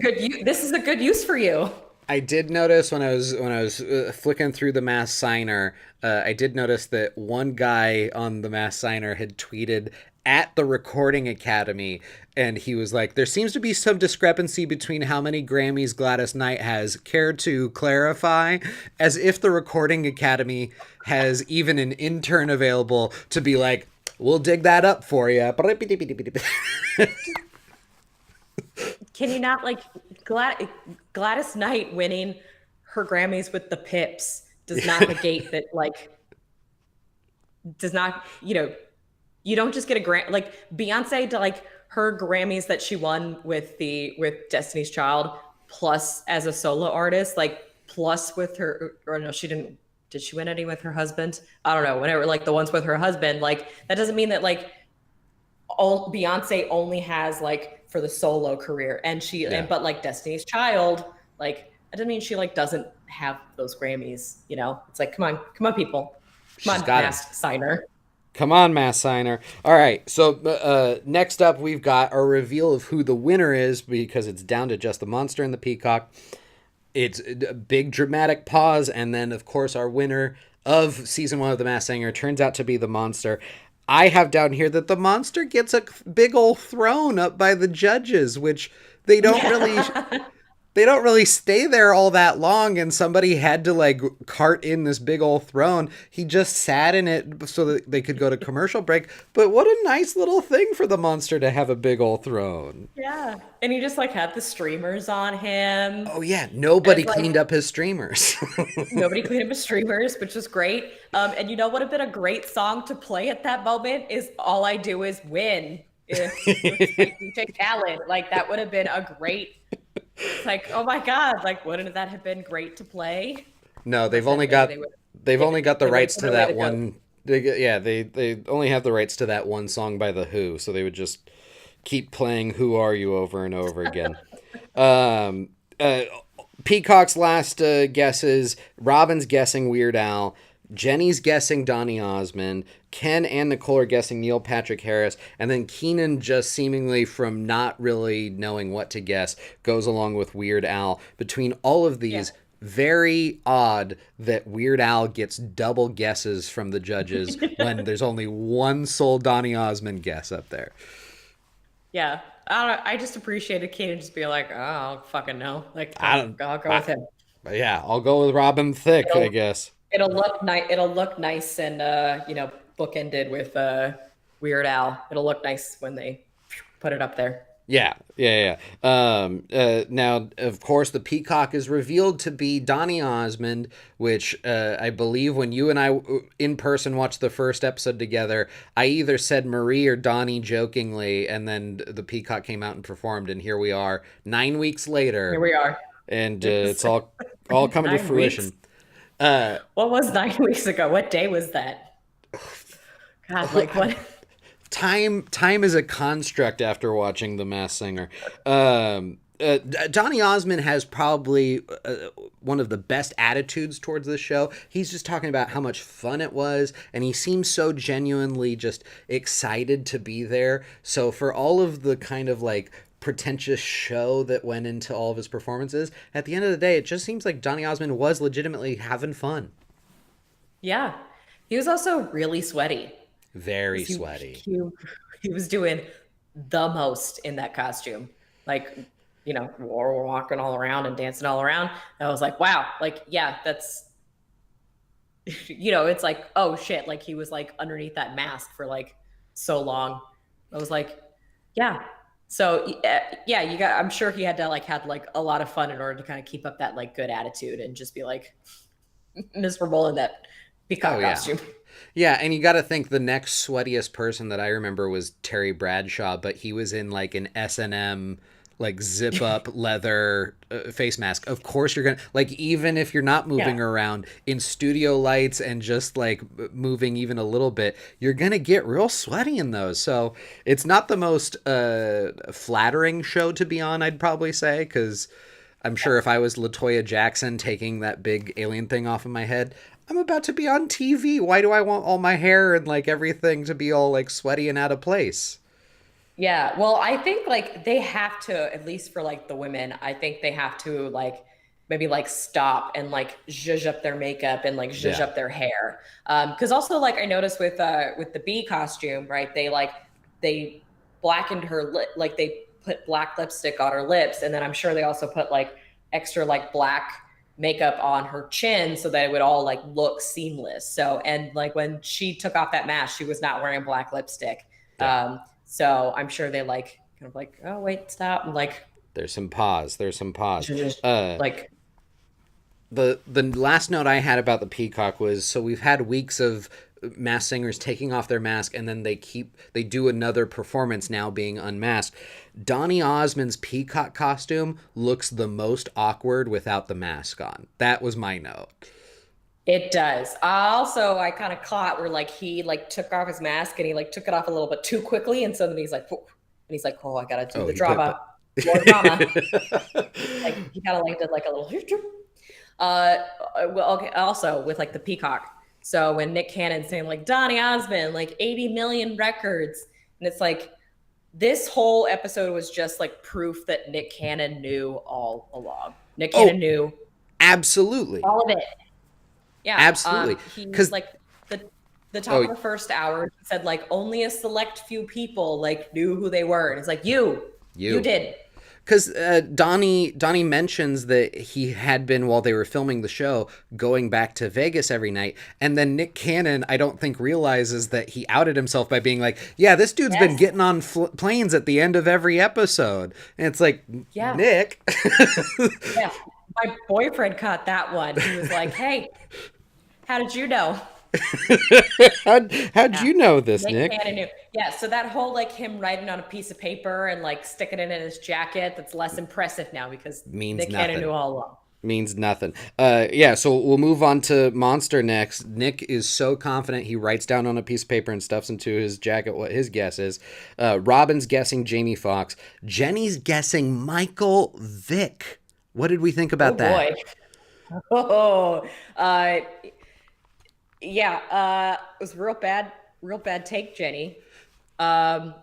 Speaker 2: good use for you.
Speaker 1: I did notice when I was flicking through the mass signer, I did notice that one guy on the mass signer had tweeted at the Recording Academy, and he was like, "There seems to be some discrepancy between how many Grammys Gladys Knight has. Care to clarify?" As if the Recording Academy has even an intern available to be like, "We'll dig that up for you."
Speaker 2: Can you not like Gladys Knight winning her Grammys with the Pips does not negate that like does not, you don't just get a grant like Beyonce to like her Grammys that she won with Destiny's Child, plus as a solo artist, like plus with her, or no, she didn't, did she win any with her husband? I don't know, whenever like the ones with her husband, like that doesn't mean that like all Beyonce only has like for the solo career, and
Speaker 1: Yeah,
Speaker 2: but like Destiny's Child, like that doesn't mean she like doesn't have those Grammys, It's like come on people. Come
Speaker 1: she's
Speaker 2: on,
Speaker 1: got him.
Speaker 2: masked signer.
Speaker 1: Come on, Mass Signer. All right. So next up, we've got a reveal of who the winner is because it's down to just the monster and the peacock. It's a big dramatic pause, and then of course our winner of season one of the Mass Singer turns out to be the monster. I have down here that the monster gets a big old throne up by the judges, which they don't really
Speaker 2: Yeah.
Speaker 1: they don't really stay there all that long, and somebody had to like cart in this big old throne. He just sat in it so that they could go to commercial break. But what a nice little thing for the monster to have a big old throne.
Speaker 2: Yeah. And he just like had the streamers on him.
Speaker 1: Oh yeah,
Speaker 2: And
Speaker 1: nobody
Speaker 2: it's like
Speaker 1: cleaned up his streamers.
Speaker 2: nobody cleaned up his streamers, which was great. And you know what would have been a great song to play at that moment is All I Do Is Win. With like DJ Khaled. Like that would have been a great, it's like, oh my God, like wouldn't that have been great to play?
Speaker 1: No,
Speaker 2: But then maybe
Speaker 1: they've only got the
Speaker 2: they would have
Speaker 1: rights to
Speaker 2: put away
Speaker 1: that
Speaker 2: the ghost.
Speaker 1: one. They only have the rights to that one song by the Who, so they would just keep playing "Who Are You" over and over again. Um, uh, Peacock's last guesses. Robin's guessing Weird Al. Jenny's guessing Donny Osmond. Ken and Nicole are guessing Neil Patrick Harris. And then Keenan, just seemingly from not really knowing what to guess, goes along with Weird Al. Between all of
Speaker 2: Yeah.
Speaker 1: these, very odd that Weird Al gets double guesses from the judges when there's only one sole Donny Osmond guess up there.
Speaker 2: Yeah. I don't know. I just appreciated Kanan just being like, oh, I don't fucking know. Like,
Speaker 1: I don't.
Speaker 2: I'll go
Speaker 1: I,
Speaker 2: with him.
Speaker 1: yeah, I'll go with Robin Thicke, I
Speaker 2: It'll
Speaker 1: guess.
Speaker 2: it'll look nice. It'll look nice, and bookended with Weird Al. It'll look nice when they put it up there.
Speaker 1: Yeah, yeah, yeah. Now, of course, the peacock is revealed to be Donny Osmond, which I believe when you and I in person watched the first episode together, I either said Marie or Donnie jokingly, and then the peacock came out and performed, and here we are 9 weeks
Speaker 2: Here
Speaker 1: later,
Speaker 2: we are.
Speaker 1: and
Speaker 2: It's
Speaker 1: it's all coming to
Speaker 2: 9 weeks.
Speaker 1: fruition. Uh,
Speaker 2: What was 9 weeks ago? What day was that? God, like what?
Speaker 1: time is a construct after watching The Masked Singer. Donny Osmond has probably one of the best attitudes towards this show. He's just talking about how much fun it was, and he seems so genuinely just excited to be there. So for all of the kind of like pretentious show that went into all of his performances, at the end of the day, it just seems like Donny Osmond was legitimately having fun.
Speaker 2: Yeah. He was also really sweaty.
Speaker 1: Very
Speaker 2: 'Cause
Speaker 1: sweaty.
Speaker 2: he was doing the most in that costume. Like, we're walking all around and dancing all around. And I was like, wow, like, yeah, that's, it's like, oh shit, like he was like underneath that mask for like so long. I was like, yeah. So yeah, I'm sure he had to like had like a lot of fun in order to kind of keep up that like good attitude and just be like miserable in that
Speaker 1: Oh
Speaker 2: peacock
Speaker 1: yeah.
Speaker 2: costume.
Speaker 1: Yeah, and you got to think the next sweatiest person that I remember was Terry Bradshaw, but he was in like an S&M like zip up leather face mask. Of course you're going to like even if you're not
Speaker 2: Yeah.
Speaker 1: moving around in studio lights and just like moving even a little bit, you're going to get real sweaty in those. So, it's not the most flattering show to be on, I'd probably say, cuz I'm sure if I was Latoya Jackson taking that big alien thing off of my head, I'm about to be on TV. Why do I want all my hair and like everything to be all like sweaty and out of place?
Speaker 2: Yeah, well, I think like they have to, at least for like the women, I think they have to like maybe like stop and like zhuzh up their makeup and like zhuzh
Speaker 1: Yeah.
Speaker 2: up their hair. Because also like I noticed with the bee costume, right? They blackened her lip, like they put black lipstick on her lips, and then I'm sure they also put like extra like black makeup on her chin so that it would all like look seamless. So and like when she took off that mask, she was not wearing black lipstick.
Speaker 1: Yeah.
Speaker 2: So I'm sure they like kind of like, oh wait, stop, and like
Speaker 1: There's some pause. There's some pause.
Speaker 2: just
Speaker 1: Uh
Speaker 2: like
Speaker 1: the last note I had about the peacock was so we've had weeks of mass singers taking off their mask and then they do another performance now being unmasked. Donny Osmond's peacock costume looks the most awkward without the mask on. That was my note.
Speaker 2: it does. Also, I kind of caught where like he like took off his mask and he like took it off a little bit too quickly, and so then he's like, "Poof," and he's like, oh, I gotta do
Speaker 1: Oh,
Speaker 2: the
Speaker 1: he put
Speaker 2: drama,
Speaker 1: but
Speaker 2: more drama. Like he kind of like did like a little. Uh, well, okay. Also, with like the peacock. So when Nick Cannon's saying like Donny Osmond, like 80 million records, and it's like this whole episode was just like proof that Nick Cannon knew all along. Nick Cannon
Speaker 1: oh,
Speaker 2: knew
Speaker 1: absolutely.
Speaker 2: all of it. Yeah.
Speaker 1: Absolutely.
Speaker 2: He
Speaker 1: Cuz
Speaker 2: like the top
Speaker 1: oh,
Speaker 2: of the first hour he said like only a select few people like knew who they were, and it's like you
Speaker 1: you
Speaker 2: did.
Speaker 1: because Donnie mentions that he had been while they were filming the show going back to Vegas every night, and then Nick Cannon I don't think realizes that he outed himself by being like, "Yeah, this dude's been
Speaker 2: Yes.
Speaker 1: getting on planes at the end of every episode," and it's like
Speaker 2: Yeah.
Speaker 1: Nick.
Speaker 2: Yeah. My boyfriend caught that one. He was like, hey, how did you know?
Speaker 1: how'd
Speaker 2: Yeah.
Speaker 1: you know this,
Speaker 2: Nick
Speaker 1: Nick?
Speaker 2: Cannon knew. Yeah, so that whole like him writing on a piece of paper and like sticking it in his jacket, that's less impressive now because
Speaker 1: Means
Speaker 2: Nick Cannon
Speaker 1: nothing.
Speaker 2: knew all along.
Speaker 1: Means nothing. Yeah, so we'll move on to Monster next. Nick is so confident he writes down on a piece of paper and stuffs into his jacket what his guess is. Robin's guessing Jamie Foxx. Jenny's guessing Michael Vick. What did we think
Speaker 2: Oh
Speaker 1: about
Speaker 2: boy.
Speaker 1: that?
Speaker 2: Oh, yeah, it was real bad take, Jenny. Um,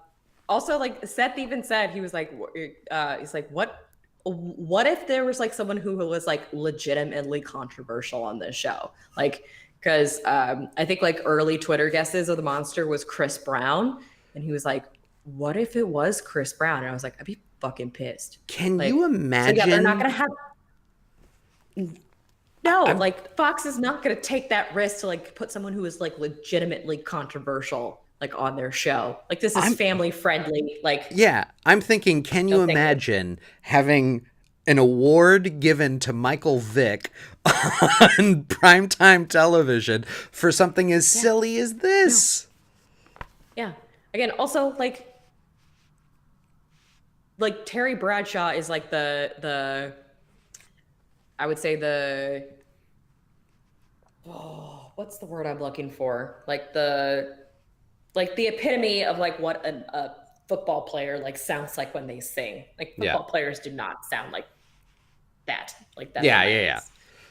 Speaker 2: Also, like Seth even said, he was like, he's like, what if there was like someone who was like legitimately controversial on this show? Like, because I think like early Twitter guesses of the monster was Chris Brown, and he was like, what if it was Chris Brown? And I was like, I'd be fucking pissed.
Speaker 1: Can you
Speaker 2: Like, so yeah, they're not
Speaker 1: imagine?
Speaker 2: gonna have no,
Speaker 1: I'm
Speaker 2: like Fox is not going to take that risk to like put someone who is like legitimately controversial like on their show. Like this is
Speaker 1: I'm
Speaker 2: family friendly. Like
Speaker 1: Yeah, I'm thinking, can
Speaker 2: no,
Speaker 1: you
Speaker 2: thank you.
Speaker 1: imagine having an award given to Michael Vick on primetime television for something as
Speaker 2: Yeah,
Speaker 1: silly as
Speaker 2: no,
Speaker 1: this?
Speaker 2: yeah. Again, also like Terry Bradshaw is like the I would say the oh, what's the word I'm looking for? Like the epitome of like what a football player like sounds like when they sing. Like
Speaker 1: Yeah.
Speaker 2: football players do not sound like that. Like that's
Speaker 1: Yeah,
Speaker 2: what that
Speaker 1: yeah, yeah.
Speaker 2: is.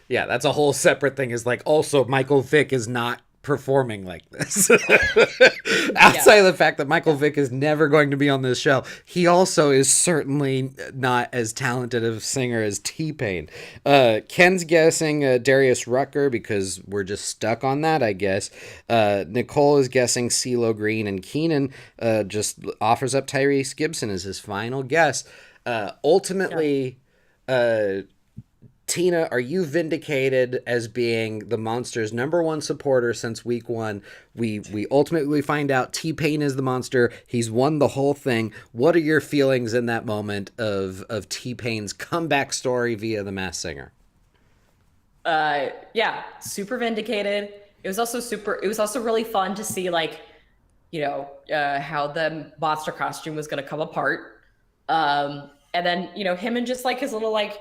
Speaker 1: Yeah, that's a whole separate thing. Is like also Michael Vick is not performing like this.
Speaker 2: Yeah,
Speaker 1: Outside of the fact that Michael
Speaker 2: yeah,
Speaker 1: Vick is never going to be on this show, he also is certainly not as talented of a singer as T-Pain. Ken's guessing Darius Rucker because we're just stuck on that, I guess. Nicole is guessing CeeLo Green, and Keenan just offers up Tyrese Gibson as his final guess.
Speaker 2: yeah.
Speaker 1: Ultimately, Tina, are you vindicated as being the Monster's number one supporter since week one? We ultimately find out T-Pain is the Monster. He's won the whole thing. What are your feelings in that moment of T-Pain's comeback story via the Masked Singer?
Speaker 2: Yeah, super vindicated. It was also really fun to see like, how the monster costume was gonna come apart. And then, him and just like his little like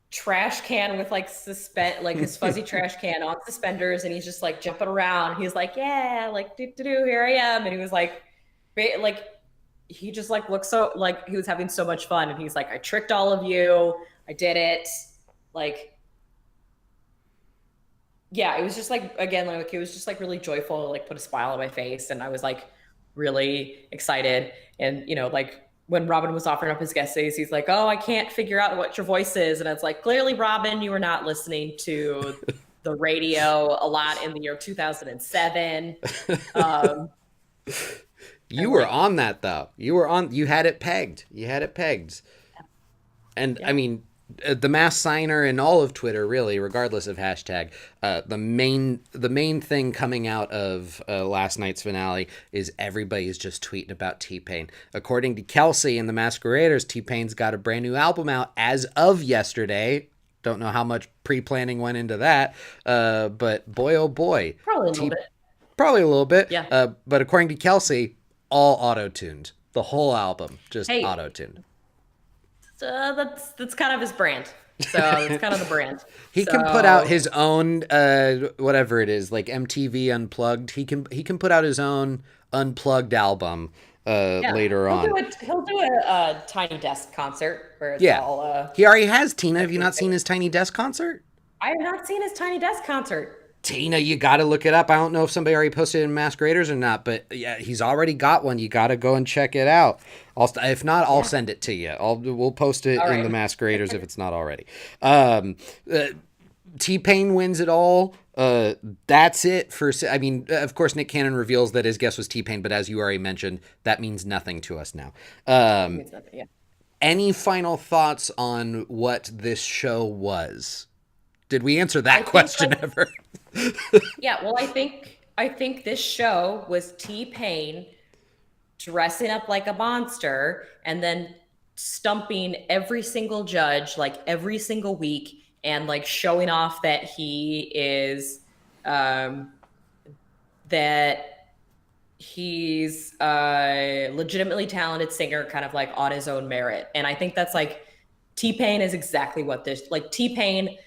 Speaker 2: trash can with like like his fuzzy trash can on suspenders, and he's just like jumping around. He's like, yeah, like here I am. And he was like like he just like looked so like he was having so much fun, and he's like, I tricked all of you, I did it. Like yeah, it was just like again, like it was just like really joyful, like put a smile on my face, and I was like really excited. And like when Robin was offering up his guest days, he's like, "Oh, I can't figure out what your voice is," and it's like, clearly, Robin, you were not listening to the radio a lot in the year 2007. Um,
Speaker 1: You
Speaker 2: and
Speaker 1: were
Speaker 2: like,
Speaker 1: on that though. You were on. You had it pegged. You had it pegged. And I
Speaker 2: yeah,
Speaker 1: mean, the mass signer and all of Twitter, really, regardless of hashtag, the main thing coming out of last night's finale is everybody's just tweeting about T-Pain. According to Kelsey and the Masqueraders, T-Pain's got a brand new album out as of yesterday. Don't know how much pre-planning went into that, but boy, oh boy,
Speaker 2: probably a little
Speaker 1: T
Speaker 2: bit.
Speaker 1: probably a little bit.
Speaker 2: Yeah.
Speaker 1: But according to Kelsey, all auto-tuned. The whole album just
Speaker 2: Hey,
Speaker 1: auto-tuned.
Speaker 2: that's kind of his brand. So that's kind of the brand.
Speaker 1: He can put out
Speaker 2: So
Speaker 1: his own whatever it is, like MTV Unplugged. He can put out his own unplugged album
Speaker 2: yeah,
Speaker 1: later on.
Speaker 2: he'll do a Tiny Desk concert where it's
Speaker 1: Yeah.
Speaker 2: all
Speaker 1: He already has Tina. Have you not seen
Speaker 2: acoustic.
Speaker 1: his Tiny Desk concert?
Speaker 2: I have not seen his Tiny Desk concert.
Speaker 1: Tina, you got to look it up. I don't know if somebody already posted it in Masqueraders or not, but yeah, he's already got one. You got to go and check it out. If not, I'll
Speaker 2: Yeah.
Speaker 1: send it to you. We'll post it
Speaker 2: All
Speaker 1: in the
Speaker 2: right.
Speaker 1: Masqueraders if it's not already. Um, uh, T-Pain wins it all. That's it for. I mean, of course, Nick Cannon reveals that his guess was T-Pain, but as you already mentioned, that means nothing to us now.
Speaker 2: It means nothing. Yeah.
Speaker 1: Any final thoughts on what this show was? Did we answer
Speaker 2: I
Speaker 1: that
Speaker 2: think
Speaker 1: question
Speaker 2: like
Speaker 1: ever?
Speaker 2: yeah, well I think this show was T-Pain dressing up like a monster and then stumping every single judge like every single week and like showing off that he is um that he's a legitimately talented singer kind of like on his own merit. And I think that's like T-Pain is exactly what this like T-Pain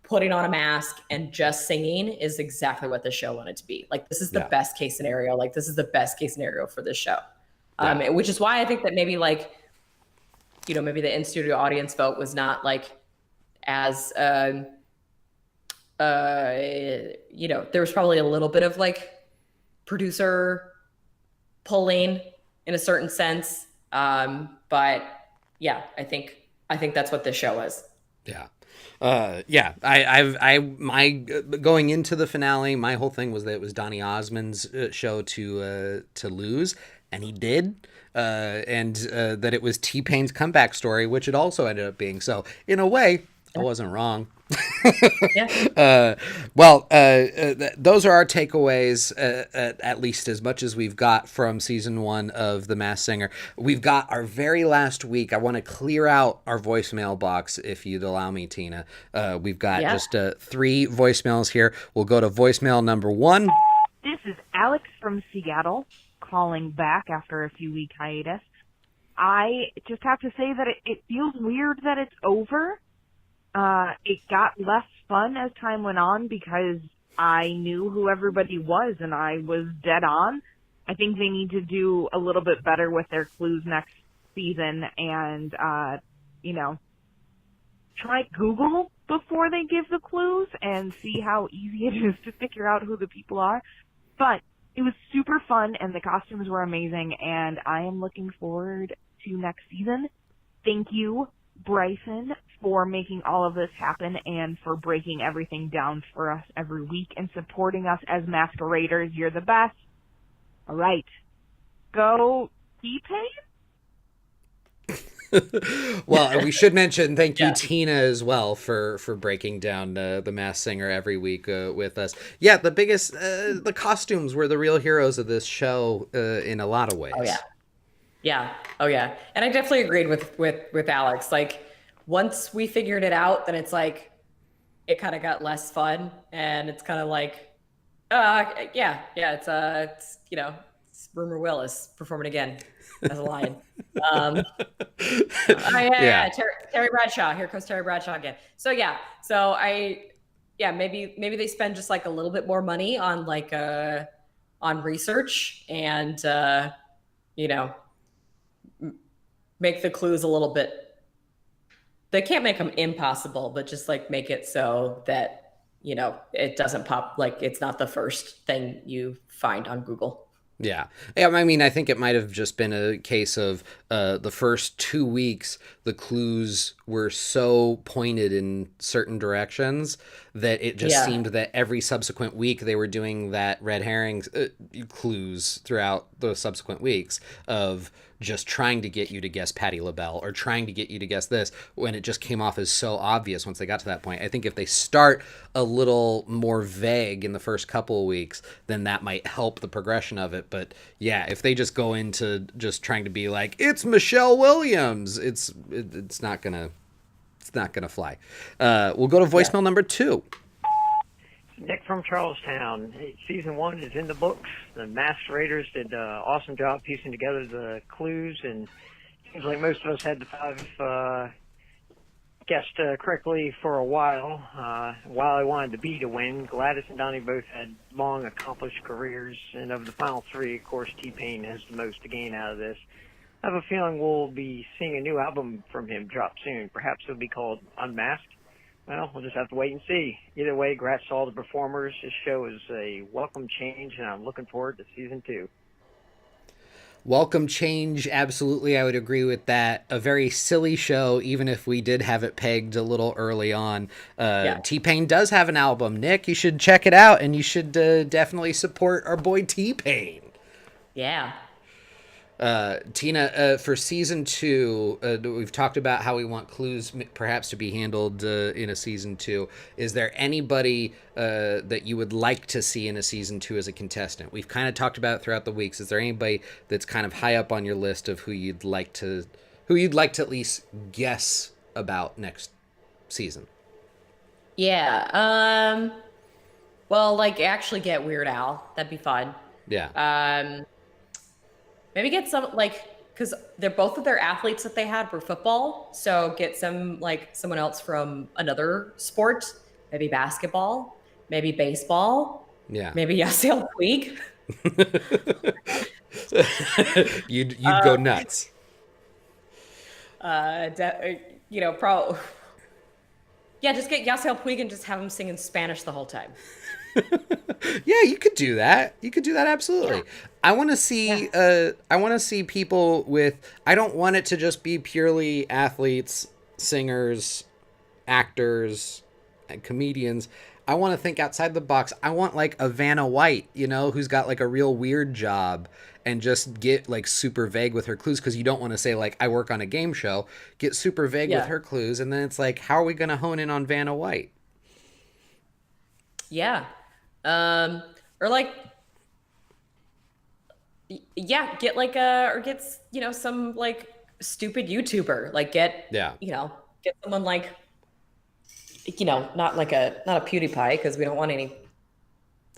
Speaker 2: putting on a mask and just singing is exactly what the show wanted to be. Like this is the
Speaker 1: Yeah,
Speaker 2: best case scenario. Like this is the best case scenario for this show.
Speaker 1: yeah,
Speaker 2: Which is why I think that maybe like, maybe the in-studio audience vote was not like as there was probably a little bit of like producer pulling in a certain sense. But yeah, I think that's what this show was.
Speaker 1: yeah. Yeah, my going into the finale, my whole thing was that it was Donny Osmond's show to lose, and he did, and that it was T-Pain's comeback story, which it also ended up being. So in a way, I wasn't wrong.
Speaker 2: Yeah.
Speaker 1: Those are our takeaways, at least as much as we've got from season one of The Masked Singer. We've got our very last week. I want to clear out our voicemail box, if you'd allow me, Tina. We've got
Speaker 2: Yeah.
Speaker 1: just 3 voicemails here. We'll go to voicemail number 1.
Speaker 3: This is Alex from Seattle calling back after a few week hiatus. I just have to say that it feels weird that it's over. It got less fun as time went on because I knew who everybody was and I was dead on. I think they need to do a little bit better with their clues next season and, try Google before they give the clues and see how easy it is to figure out who the people are. But it was super fun and the costumes were amazing and I am looking forward to next season. Thank you, Bryson, for making all of this happen and for breaking everything down for us every week and supporting us as masqueraders. You're the best. All right. Go T-Pain?
Speaker 1: Well, we should mention thank you,
Speaker 2: Yeah.
Speaker 1: Tina, as well for breaking down The Masked Singer every week with us. Yeah, the costumes were the real heroes of this show in a lot of
Speaker 2: Oh yeah.
Speaker 1: ways.
Speaker 2: Yeah. Oh yeah. And I definitely agreed with Alex. Like once we figured it out, then it's like it kind of got less fun and it's kind of like it's it's Rumor Willis performing again as a lion. Um
Speaker 1: Yeah.
Speaker 2: Terry Bradshaw. Here comes Terry Bradshaw again. So yeah. So maybe they spend just like a little bit more money on like on research and you know make the clues a little bit, they can't make them impossible, but just like make it so that it doesn't pop, like it's not the first thing you find on Google.
Speaker 1: Yeah. Yeah, I mean, I think it might have just been a case of the first 2 weeks, the clues were so pointed in certain directions that it just
Speaker 2: Yeah.
Speaker 1: seemed that every subsequent week they were doing that red herring clues throughout the subsequent weeks of just trying to get you to guess Patti LaBelle or trying to get you to guess this when it just came off as so obvious once they got to that point. I think if they start a little more vague in the first couple of weeks, then that might help the progression of it. But yeah, if they just go into just trying to be like, it's Michelle Williams, it's not gonna fly. We'll go to
Speaker 2: Yeah.
Speaker 1: voicemail number 2.
Speaker 4: Nick from Charlestown. Season 1 is in the books. The Masqueraders did an awesome job piecing together the clues, and it seems like most of us had the 5 guessed correctly for a while. While I wanted the B to win, Gladys and Donnie both had long, accomplished careers, and of the final 3, of course, T-Pain has the most to gain out of this. I have a feeling we'll be seeing a new album from him drop soon. Perhaps it'll be called Unmasked. Well, we'll just have to wait and see. Either way, congrats to all the performers. This show is a welcome change, and I'm looking forward to season 2.
Speaker 1: Welcome change, absolutely. I would agree with that. A very silly show, even if we did have it pegged a little early on.
Speaker 2: Yeah.
Speaker 1: T-Pain does have an album. Nick, you should check it out, and you should definitely support our boy T-Pain.
Speaker 2: Yeah.
Speaker 1: Tina, for season 2, we've talked about how we want clues perhaps to be handled in a season 2. Is there anybody that you would like to see in a season 2 as a contestant? We've kind of talked about it throughout the weeks. Is there anybody that's kind of high up on your list of who you'd like to at least guess about next season?
Speaker 2: Yeah. Well, like actually get Weird Al. That'd be fun.
Speaker 1: Yeah.
Speaker 2: Maybe get some like, because they're both of their athletes that they had were football, so get some like someone else from another sport, maybe basketball, maybe baseball,
Speaker 1: Yeah.
Speaker 2: maybe Yasiel Puig.
Speaker 1: You'd go nuts.
Speaker 2: Probably. Yeah, just get Yasiel Puig and just have him sing in Spanish the whole time.
Speaker 1: Yeah, you could do that. You could do that absolutely.
Speaker 2: Yeah.
Speaker 1: I want to see people with, I don't want it to just be purely athletes, singers, actors, and comedians. I want to think outside the box. I want like a Vanna White, who's got like a real weird job and just get like super vague with her clues, because you don't want to say like I work on a game show. Get super vague with
Speaker 2: Yeah.
Speaker 1: her clues, and then it's like, how are we going to hone in on Vanna White?
Speaker 2: Yeah. Or like, yeah, get like or get, some like stupid YouTuber, like
Speaker 1: Yeah.
Speaker 2: get someone like, not a PewDiePie, because we don't want any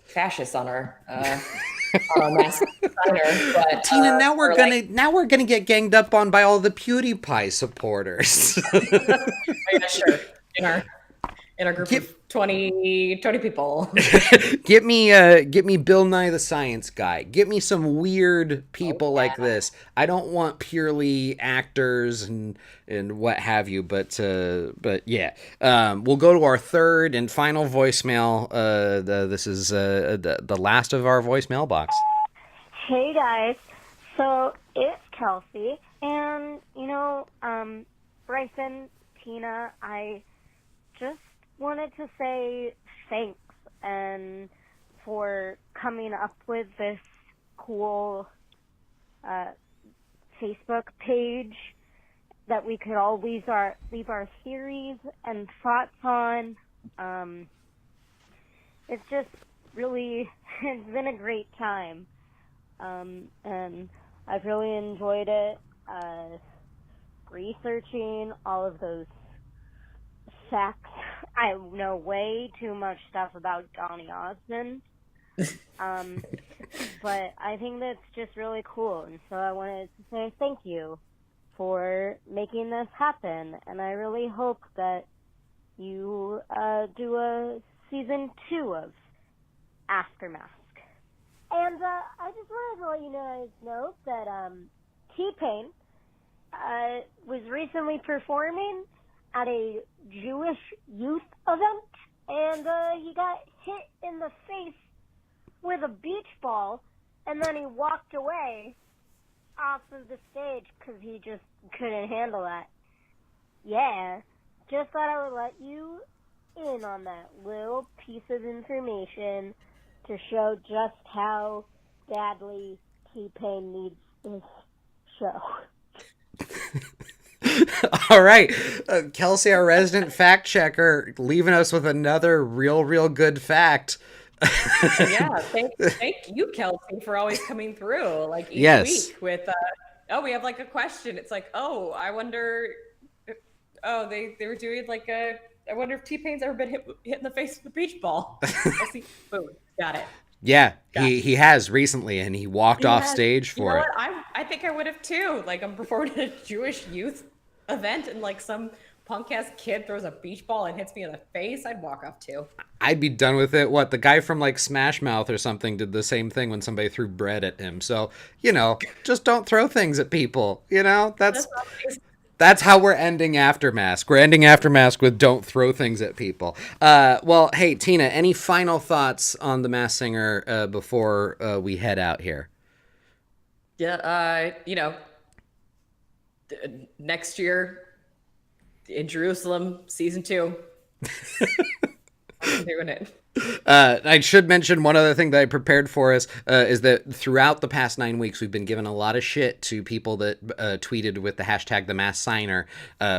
Speaker 2: fascists on our mask signer, but,
Speaker 1: Tina,
Speaker 2: or like,
Speaker 1: now we're gonna get ganged up on by all the PewDiePie supporters.
Speaker 2: oh yeah, sure. In our group
Speaker 1: Get
Speaker 2: of 20 people.
Speaker 1: get me Bill Nye the Science Guy. Get me some weird people like this. I don't want purely actors and what have you, but yeah. We'll go to our third and final voicemail. This is the last of our voicemail box.
Speaker 5: Hey guys, so it's Kelsey, and Bryson, Tina, I just wanted to say thanks and for coming up with this cool Facebook page that we could all leave our theories and thoughts on. It's just really, it's been a great time. And I've really enjoyed it, researching all of those facts. I know way too much stuff about Donny Osmond, but I think that's just really cool, and so I wanted to say thank you for making this happen, and I really hope that you do a season 2 of After Mask. And I just wanted to let you guys know that T-Pain was recently performing at a Jewish youth event, and he got hit in the face with a beach ball, and then he walked away off of the stage because he just couldn't handle that. Yeah, just thought I would let you in on that little piece of information to show just how badly T-Pain needs this show.
Speaker 1: All right. Kelsey, our resident fact checker, leaving us with another real good fact.
Speaker 2: Yeah, thank you, Kelsey, for always coming through, like, each week with, we have like a question. It's like, I wonder, they were doing like I wonder if T-Pain's ever been hit in the face with a beach ball. I'll see. Boom. Got it.
Speaker 1: Yeah, he has recently, and he walked off stage for it.
Speaker 2: I think I would have too. Like, I'm performing at a Jewish youth event, and like some punk ass kid throws a beach ball and hits me in the face. I'd walk off too.
Speaker 1: I'd be done with it. What, the guy from like Smash Mouth or something did the same thing when somebody threw bread at him. So, just don't throw things at people. That's how we're ending After Mask. We're ending After Mask with don't throw things at people. Well, hey, Tina, any final thoughts on The Masked Singer before we head out here?
Speaker 2: Yeah, next year in Jerusalem, season 2. I'm doing it.
Speaker 1: I should mention one other thing that I prepared for us is that throughout the past 9 weeks, we've been giving a lot of shit to people that tweeted with the hashtag The Masked Signer.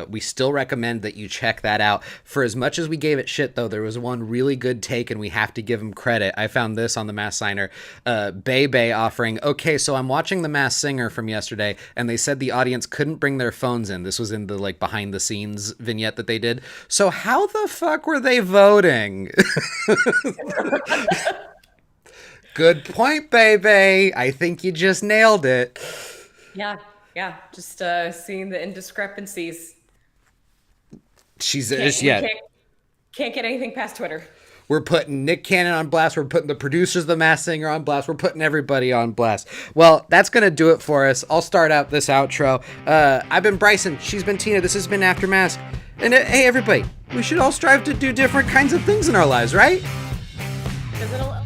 Speaker 1: We still recommend that you check that out. For as much as we gave it shit, though, there was one really good take, and we have to give him credit. I found this on The Masked Signer. Bebe offering, okay, so I'm watching The Masked Singer from yesterday, and they said the audience couldn't bring their phones in. This was in the like behind the scenes vignette that they did. So how the fuck were they voting? Good point, baby. I think you just nailed it.
Speaker 2: Yeah. Just seeing the indiscrepancies.
Speaker 1: Can't
Speaker 2: get anything past Twitter.
Speaker 1: We're putting Nick Cannon on blast. We're putting the producers of The Masked Singer on blast. We're putting everybody on blast. Well, that's going to do it for us. I'll start out this outro. I've been Bryson. She's been Tina. This has been After Mask. And hey, everybody, we should all strive to do different kinds of things in our lives, right?
Speaker 2: Because it'll